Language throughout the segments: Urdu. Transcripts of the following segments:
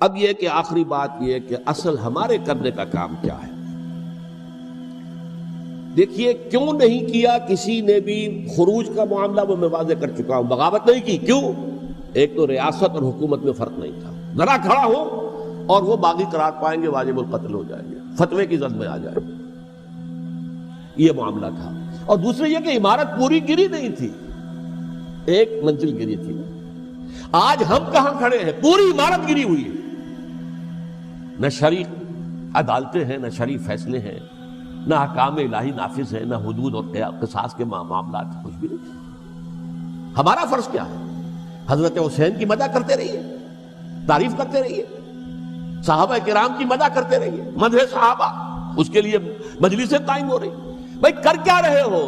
اب یہ کہ آخری بات یہ کہ اصل ہمارے کرنے کا کام کیا ہے. دیکھیے کیوں نہیں کیا کسی نے بھی خروج کا معاملہ وہ میں واضح کر چکا ہوں. بغاوت نہیں کی. کیوں؟ ایک تو ریاست اور حکومت میں فرق نہیں تھا. ذرا کھڑا ہو اور وہ باغی قرار پائیں گے، واجب القتل ہو جائیں گے، فتوے کی زد میں آ جائیں گے. یہ معاملہ تھا. اور دوسرے یہ کہ عمارت پوری گری نہیں تھی، ایک منزل گری تھی. آج ہم کہاں کھڑے ہیں؟ پوری عمارت گری ہوئی ہے. نہ شرعی عدالتیں ہیں، نہ شرعی فیصلے ہیں، نہ احکام الہی نافذ ہیں، نہ حدود اور قصاص کے معاملات، کچھ بھی نہیں. ہمارا فرض کیا ہے؟ حضرت حسین کی مدح کرتے رہیے، تعریف کرتے رہیے، صحابہ کرام کی مدح کرتے رہیے، مدح صحابہ، اس کے لیے مجلسیں قائم ہو رہی. بھائی کر کیا رہے ہو؟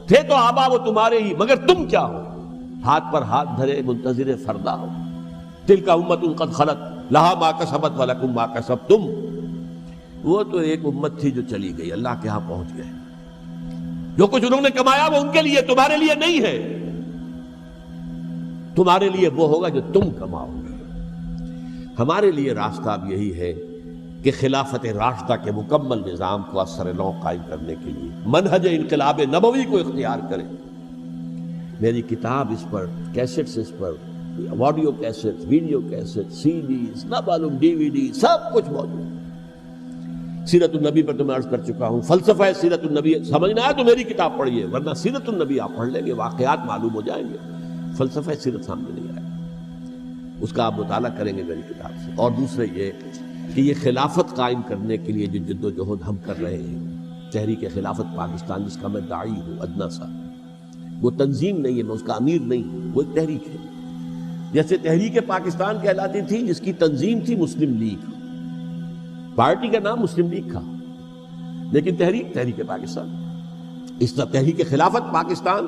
تھے تو آبا وہ تمہارے ہی، مگر تم کیا ہو؟ ہاتھ پر ہاتھ دھرے منتظر فردا ہو. تلک امۃ قد خلت لہا ما کسبت ولکم ما کسبتم. وہ تو ایک امت تھی جو چلی گئی، اللہ کے ہاں پہنچ گئے. جو کچھ انہوں نے کمایا وہ ان کے لیے، تمہارے لیے نہیں ہے. تمہارے لیے وہ ہوگا جو تم کماؤ گے. ہمارے لیے راستہ اب یہی ہے کہ خلافت راشدہ کے مکمل نظام کو اثر نو قائم کرنے کے لیے منہج انقلاب نبوی کو اختیار کریں. میری کتاب اس پر، کیسٹس اس پر، آڈیو کیسٹ، ویڈیو کیسٹ، سی ڈیز، نہ معلوم ڈی وی ڈی، سب کچھ موجود. سیرت النبی پر تو میں عرض کر چکا ہوں. فلسفہ سیرت النبی سمجھنا ہے تو میری کتاب پڑھیے، ورنہ سیرت النبی آپ پڑھ لیں گے، واقعات معلوم ہو جائیں گے. فلسفہ سیرت سامنے نہیں آئے، اس کا آپ مطالعہ کریں گے میری کتاب سے. اور دوسرے یہ کہ یہ خلافت قائم کرنے کے لیے جو جد و جہد ہم کر رہے ہیں، تحریک خلافت پاکستان جس کا میں داعی ہوں ادنا سا، وہ تنظیم نہیں ہے، میں اس کا امیر نہیں ہوں، وہ ایک تحریک ہے. جیسے تحریک پاکستان کہلاتی تھی، جس کی تنظیم تھی مسلم لیگ، پارٹی کا نام مسلم لیگ تھا، لیکن تحریک پاکستان. اس طرح تحریک خلافت پاکستان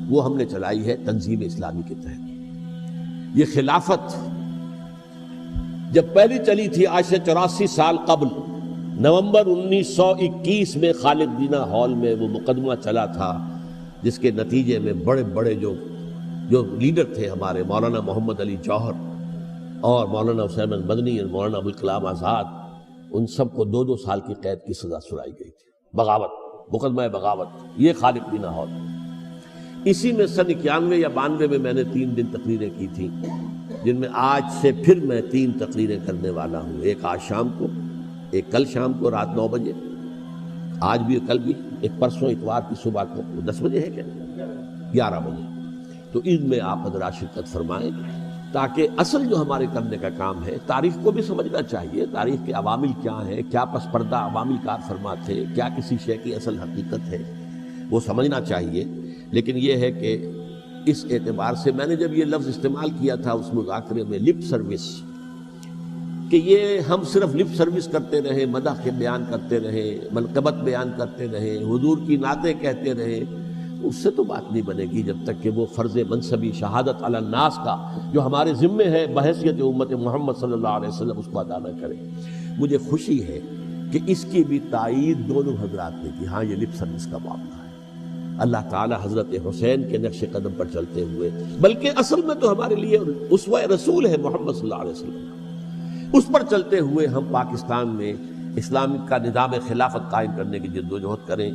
وہ ہم نے چلائی ہے تنظیم اسلامی کے تحت. یہ خلافت جب پہلی چلی تھی آج سے 84 سال قبل، نومبر 1921 میں خالد دینا ہال میں وہ مقدمہ چلا تھا، جس کے نتیجے میں بڑے بڑے جو لیڈر تھے ہمارے، مولانا محمد علی جوہر اور مولانا حسین احمد مدنی اور مولانا ابوالکلام آزاد، ان سب کو 2 سال کی قید کی سزا سنائی گئی تھی. بغاوت، مقدمہ بغاوت، یہ خالد دینا ہال. اسی میں سن 91 یا 92 میں نے 3 دن تقریریں کی تھیں، جن میں آج سے پھر میں 3 تقریریں کرنے والا ہوں. ایک آج شام کو، ایک کل شام کو رات 9 بجے، آج بھی کل بھی، ایک پرسوں اتوار کی صبح کو 10 بجے ہے کیا 11 بجے. تو ان میں آپ حضرات شرکت فرمائیں، تاکہ اصل جو ہمارے کرنے کا کام ہے، تاریخ کو بھی سمجھنا چاہیے. تاریخ کے عوامل کیا ہیں، کیا پس پردہ عوامل کار فرما تھے، کیا کسی شے کی اصل حقیقت ہے، وہ سمجھنا چاہیے. لیکن یہ ہے کہ اس اعتبار سے میں نے جب یہ لفظ استعمال کیا تھا اس مذاکرے میں، لپ سروس، کہ یہ ہم صرف لپ سروس کرتے رہے، مدح کے بیان کرتے رہے، منقبت بیان کرتے رہے، حضور کی نعتیں کہتے رہے، اس سے تو بات نہیں بنے گی جب تک کہ وہ فرض منصبی شہادت علی الناس کا جو ہمارے ذمے ہے بحیثیت امت محمد صلی اللہ علیہ وسلم، اس کو ادا نہ کرے. مجھے خوشی ہے کہ اس کی بھی تائید دونوں حضرات نے کی. ہاں یہ لپ سروس کا معاملہ ہے. اللہ تعالی حضرت حسین کے نقش قدم پر چلتے ہوئے، بلکہ اصل میں تو ہمارے لیے اسوہ رسول ہے محمد صلی اللہ علیہ وسلم، اس پر چلتے ہوئے ہم پاکستان میں اسلام کا نظام خلافت قائم کرنے کی جد و جہد کریں.